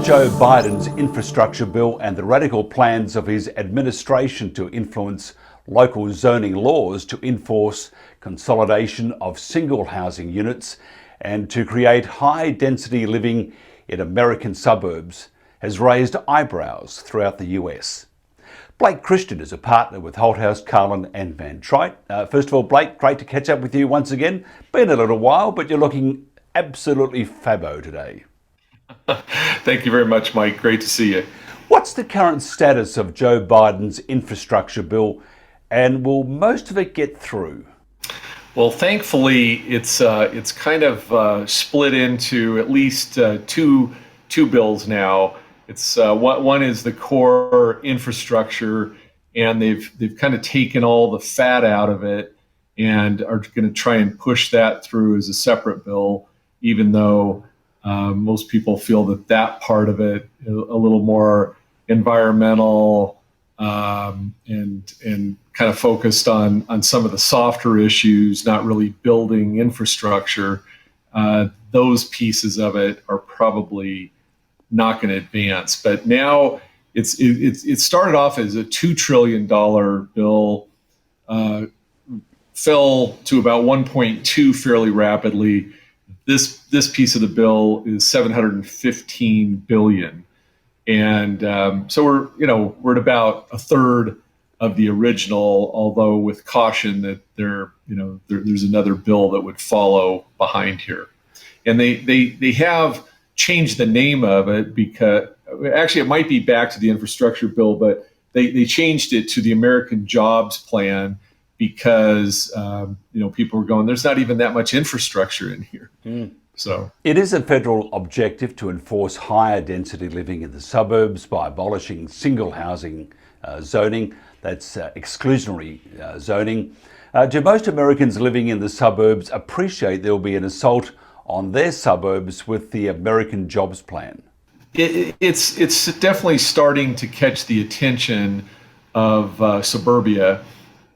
Joe Biden's infrastructure bill and the radical plans of his administration to influence local zoning laws to enforce consolidation of single housing units and to create high density living in American suburbs has raised eyebrows throughout the US. Blake Christian is a partner with Holthouse, Carlin and Van Trite. First of all, Blake, great to catch up with you once again. Been a little while, but you're looking absolutely fabo today. Thank you very much, Mike. Great to see you. What's the current status of Joe Biden's infrastructure bill, and will most of it get through? Well, thankfully, it's kind of split into at least two bills now. It's one is the core infrastructure, and they've kind of taken all the fat out of it and are going to try and push that through as a separate bill, even though most people feel that part of it is a little more environmental and kind of focused on some of the softer issues, not really building infrastructure. Those pieces of it are probably not going to advance. But now it started off as a $2 trillion bill, fell to about 1.2 fairly rapidly. This piece of the bill is $715 billion, and so we're at about a third of the original. Although with caution that there's another bill that would follow behind here, and they have changed the name of it because actually it might be back to the infrastructure bill, but they changed it to the American Jobs Plan because people were going, there's not even that much infrastructure in here. So it is a federal objective to enforce higher density living in the suburbs by abolishing single housing zoning. That's exclusionary zoning. Do most Americans living in the suburbs appreciate there will be an assault on their suburbs with the American Jobs Plan? It's definitely starting to catch the attention of Suburbia.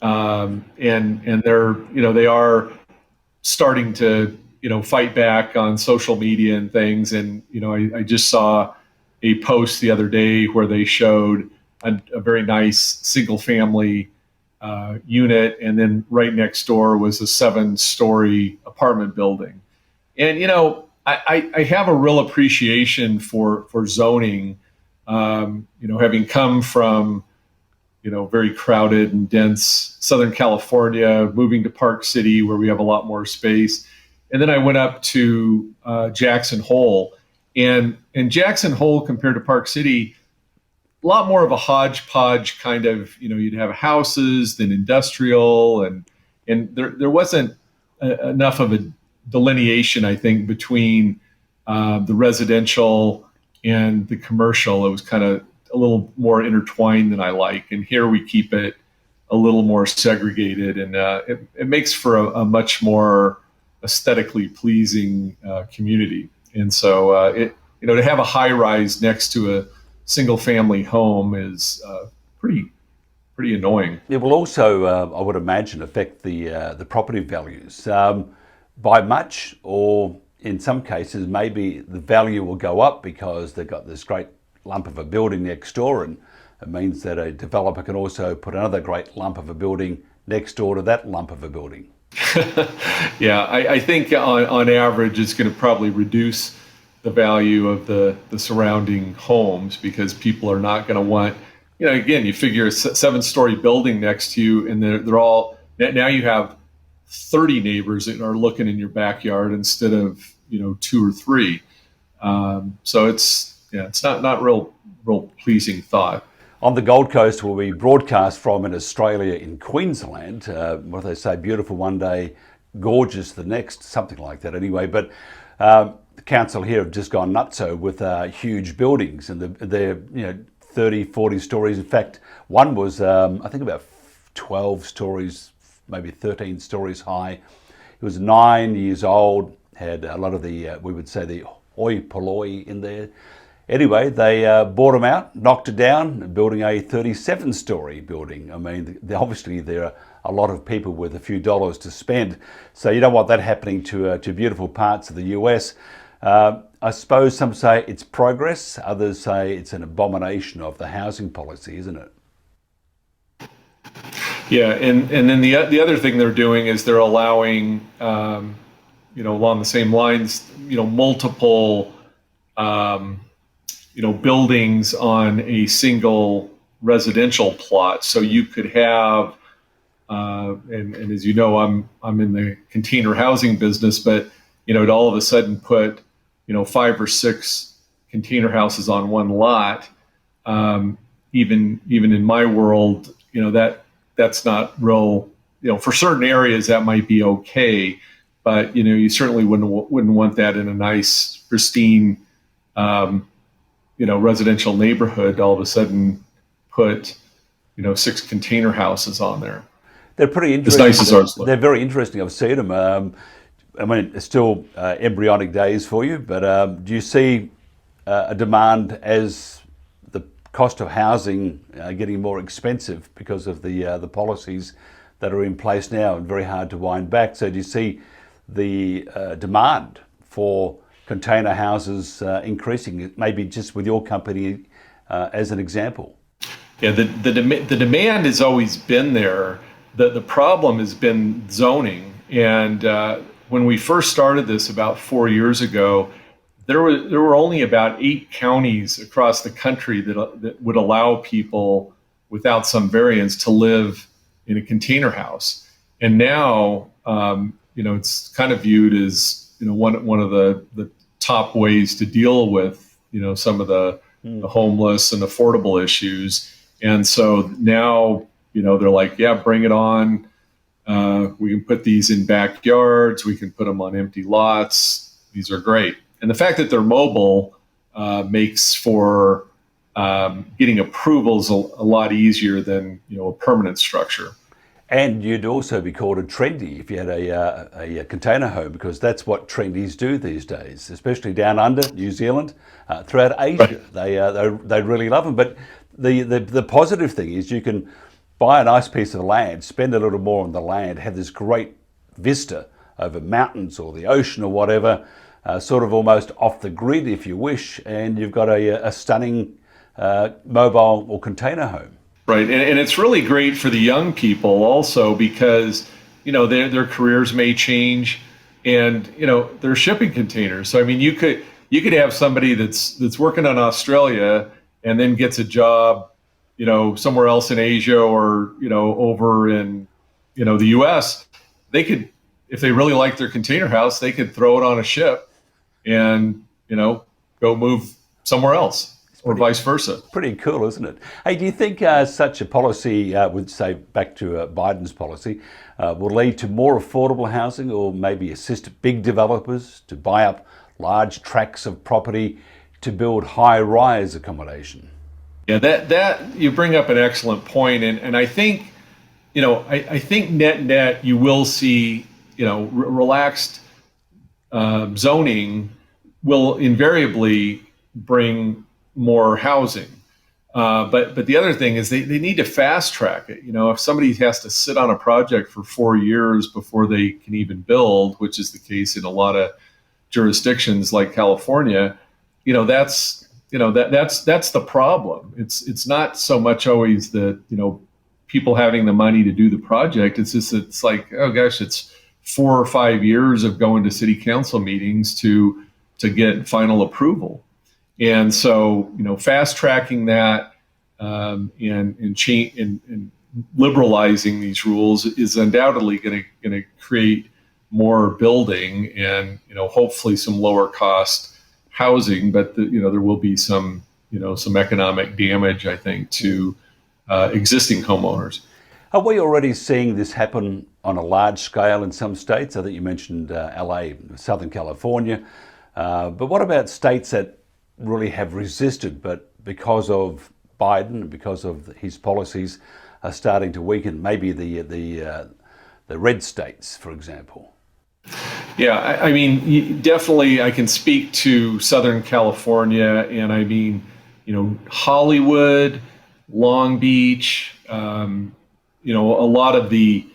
And they are starting to fight back on social media and things. And I just saw a post the other day where they showed a very nice single family unit, and then right next door was a 7-story apartment building. And I have a real appreciation for zoning. Having come from very crowded and dense Southern California, moving to Park City where we have a lot more space. And then I went up to Jackson Hole, and Jackson Hole compared to Park City, a lot more of a hodgepodge kind of, you'd have houses, then industrial, and there wasn't enough of a delineation, I think, between the residential and the commercial. It was kind of a little more intertwined than I like. And here we keep it a little more segregated, and it makes for a much more aesthetically pleasing community. And so to have a high rise next to a single family home is pretty annoying. It will also, I would imagine, affect the property values by much, or in some cases maybe the value will go up because they've got this great lump of a building next door, and it means that a developer can also put another great lump of a building next door to that lump of a building. Yeah, I think on average it's going to probably reduce the value of the surrounding homes because people are not going to want, again, you figure a 7-story building next to you, and they're all, now you have 30 neighbors that are looking in your backyard instead of 2 or 3. So it's not real pleasing thought. On the Gold Coast, where we broadcast from in Australia, in Queensland, what they say, beautiful one day, gorgeous the next, something like that anyway. But the council here have just gone nutso with huge buildings, and they're 30, 40 stories. In fact, one was I think about 12 stories, maybe 13 stories high. It was 9 years old, had a lot of the, we would say, the oi polloi in there. Anyway, they bought them out, knocked it down, building a 37-story building. I mean, obviously there are a lot of people with a few dollars to spend. So you don't want that happening to beautiful parts of the US. I suppose some say it's progress, others say it's an abomination of the housing policy, isn't it? Yeah, and then the other thing they're doing is they're allowing, along the same lines, multiple, buildings on a single residential plot. So you could have, and as you know, I'm in the container housing business, but to all of a sudden put 5 or 6 container houses on one lot, even in my world, that's not real. For certain areas that might be okay, but you certainly wouldn't want that in a nice, pristine, residential neighborhood. All of a sudden, put 6 container houses on there. They're pretty As interesting. nice as ours look. They're very interesting. I've seen them. I mean, it's still embryonic days for you, but do you see a demand as the cost of housing getting more expensive because of the policies that are in place now and very hard to wind back? So do you see the demand for container houses increasing, maybe just with your company as an example? Yeah, the demand has always been there. The problem has been zoning. And when we first started this about 4 years ago, there were only about 8 counties across the country that would allow people without some variance to live in a container house. And now, it's kind of viewed as one of the top ways to deal with some of the homeless and affordable issues. And so now, they're like, yeah, bring it on. We can put these in backyards. We can put them on empty lots. These are great. And the fact that they're mobile makes for getting approvals a lot easier than a permanent structure. And you'd also be called a trendy if you had a container home, because that's what trendies do these days, especially down under New Zealand, throughout Asia. Right. They really love them. But the positive thing is you can buy a nice piece of land, spend a little more on the land, have this great vista over mountains or the ocean or whatever, sort of almost off the grid if you wish, and you've got a stunning mobile or container home. Right, and it's really great for the young people also because their careers may change, and they're shipping containers. So I mean, you could have somebody that's working on Australia and then gets a job somewhere else in Asia or over in the US. They could, if they really like their container house, they could throw it on a ship and go move somewhere else. Or vice versa. Pretty cool, isn't it? Hey, do you think such a policy would, say, back to Biden's policy, will lead to more affordable housing, or maybe assist big developers to buy up large tracts of property to build high-rise accommodation? Yeah, that you bring up an excellent point, and I think I think net you will see relaxed zoning will invariably bring more housing. But the other thing is they need to fast track it. If somebody has to sit on a project for 4 years before they can even build, which is the case in a lot of jurisdictions like California, that's the problem. It's not so much always the people having the money to do the project. It's like, oh gosh, it's 4 or 5 years of going to city council meetings to get final approval. And so, fast tracking that and liberalizing these rules is undoubtedly going to create more building and hopefully some lower cost housing. But there will be some economic damage, I think, to existing homeowners. Are we already seeing this happen on a large scale in some states? I think you mentioned LA, Southern California, but what about states that really have resisted, but because of Biden, because of his policies, are starting to weaken? Maybe the red states, for example. Yeah, I mean, definitely, I can speak to Southern California, and I mean, Hollywood, Long Beach, a lot of the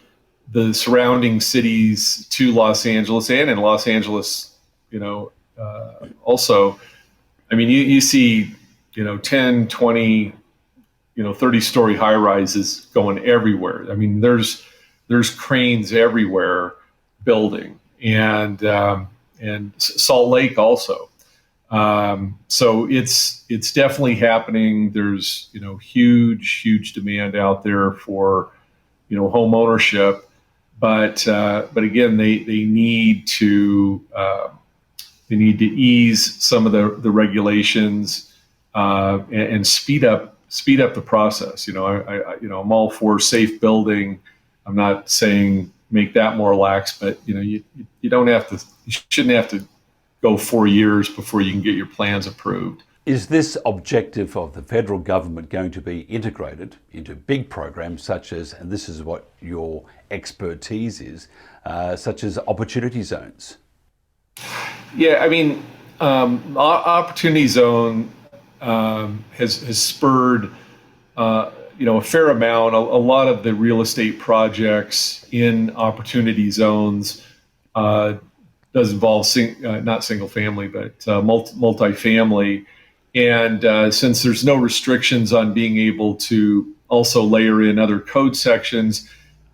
surrounding cities to Los Angeles, and in Los Angeles, also. I mean, you see, 10, 20, 30-story high rises going everywhere. I mean, there's cranes everywhere building, and Salt Lake also. So it's definitely happening. There's huge demand out there for home ownership, but again, they need to ease some of the regulations, and speed up the process. I'm all for safe building. I'm not saying make that more lax, but you shouldn't have to go 4 years before you can get your plans approved. Is this objective of the federal government going to be integrated into big programs such as, and this is what your expertise is, such as opportunity zones? Yeah, I mean, Opportunity Zone has spurred a fair amount. A lot of the real estate projects in Opportunity Zones does involve not single family, but multifamily. And since there's no restrictions on being able to also layer in other code sections,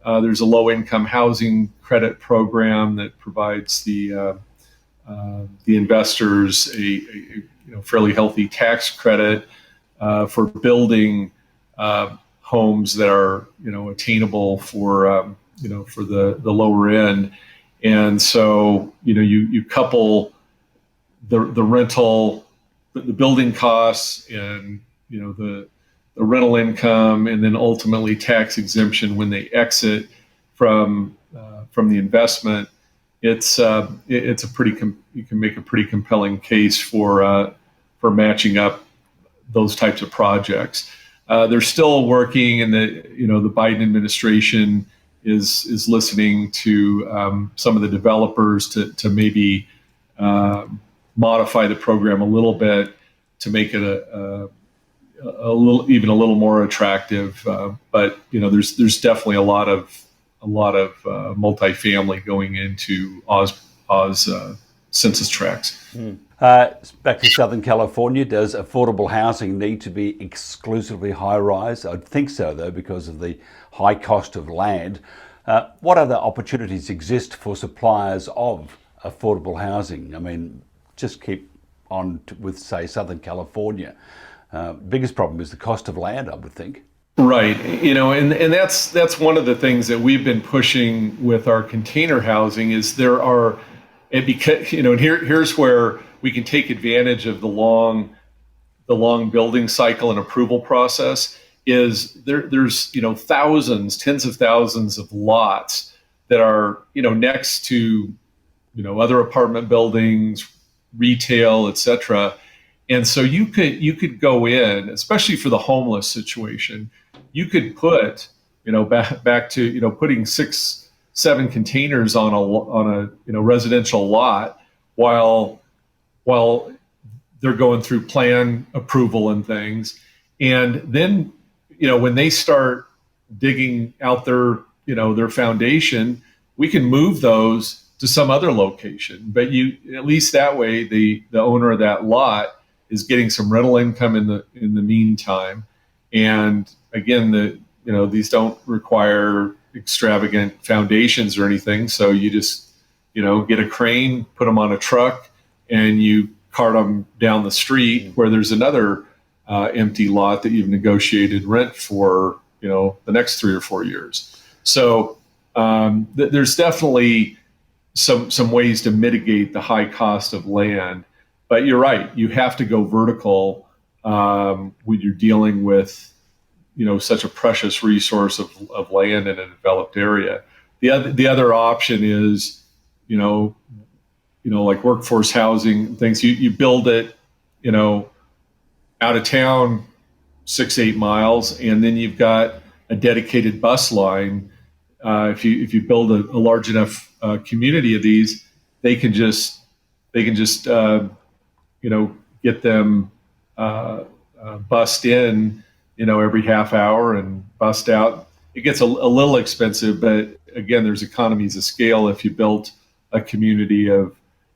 there's a low-income housing credit program that provides the investors a fairly healthy tax credit for building homes that are attainable for the lower end. And so you couple the rental, the building costs, and the rental income, and then ultimately tax exemption when they exit from the investment. It's a you can make a pretty compelling case for matching up those types of projects. They're still working, and the Biden administration is listening to some of the developers to maybe modify the program a little bit to make it a little more attractive. But there's definitely a lot of multifamily going into Oz census tracts. Back to Southern California, does affordable housing need to be exclusively high-rise? I'd think so, though, because of the high cost of land. What other opportunities exist for suppliers of affordable housing? I mean, just keep on with, say, Southern California. Biggest problem is the cost of land, I would think. Right, and that's one of the things that we've been pushing with our container housing is there are, and because and here's where we can take advantage of the long building cycle and approval process. Is there's thousands, tens of thousands of lots that are next to other apartment buildings, retail, etc. And so you could go in, especially for the homeless situation, you could put back to putting 6-7 containers on a residential lot while they're going through plan approval and things, and then when they start digging out their foundation, we can move those to some other location. But at least that way the owner of that lot is getting some rental income in the meantime. And again, these don't require extravagant foundations or anything. So you just get a crane, put them on a truck, and you cart them down the street where there's another empty lot that you've negotiated rent for the next 3 or 4 years. So there's definitely some ways to mitigate the high cost of land. But you're right, you have to go vertical when you're dealing with such a precious resource of land in a developed area. The other option is like workforce housing things. You build it out of town 6-8 miles, and then you've got a dedicated bus line. If you build a large enough community of these, they can just get them bussed in every half hour and bust out. It gets a little expensive, but again, there's economies of scale if you built a community of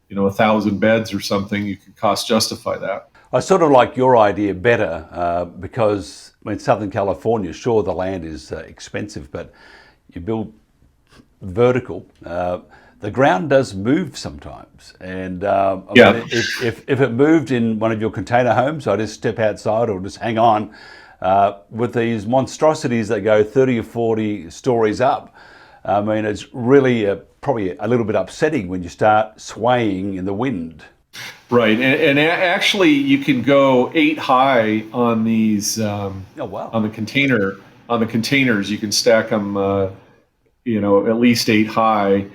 1,000 beds or something, you could cost justify that. I sort of like your idea better because in Southern California, sure, the land is expensive, but you build vertical. The ground does move sometimes, and I mean, if it moved in one of your container homes, I just step outside or just hang on. With these monstrosities that go 30 or 40 stories up, I mean, it's really probably a little bit upsetting when you start swaying in the wind. Right, and actually, you can go 8 high on these. Oh wow! On the containers, you can stack them. At least 8 high,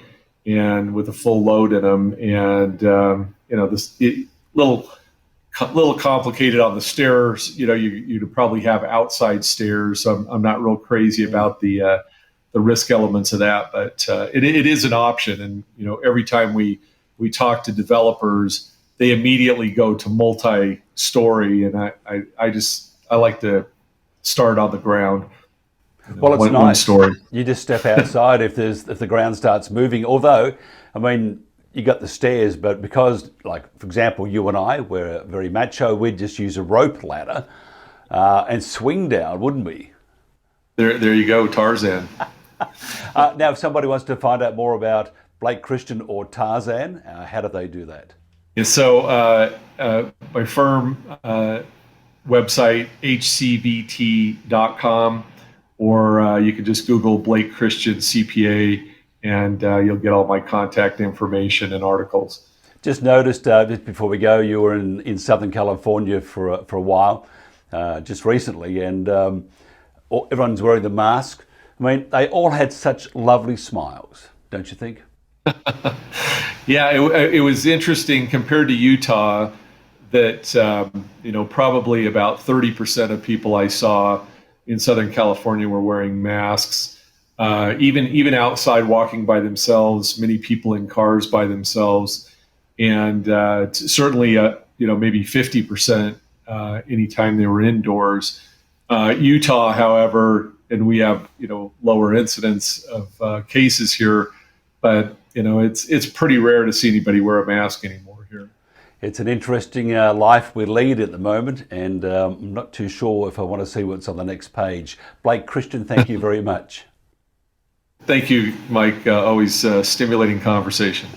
and with a full load in them. And little complicated on the stairs. You'd probably have outside stairs. So I'm not real crazy about the risk elements of that, but it is an option. And every time we talk to developers, they immediately go to multi-story, and I like to start on the ground. Well, it's one nice. Story. You just step outside if the ground starts moving. Although, I mean, you got the stairs, but because, like, for example, you and I, we're very macho, we'd just use a rope ladder and swing down, wouldn't we? There you go, Tarzan. Now, if somebody wants to find out more about Blake Christian or Tarzan, how do they do that? And so my firm website, HCVT.com, or you can just Google Blake Christian CPA, and you'll get all my contact information and articles. Just noticed, just before we go, you were in Southern California for a while, just recently, and everyone's wearing the mask. I mean, they all had such lovely smiles, don't you think? Yeah, it was interesting compared to Utah that, probably about 30% of people I saw in Southern California were wearing masks. Even outside walking by themselves, many people in cars by themselves, and certainly, maybe 50% anytime they were indoors. Utah, however, and we have, lower incidence of cases here, but it's pretty rare to see anybody wear a mask anymore here. It's an interesting life we lead at the moment, and I'm not too sure if I want to see what's on the next page. Blake Christian, thank you very much. Thank you, Mike. Always stimulating conversation.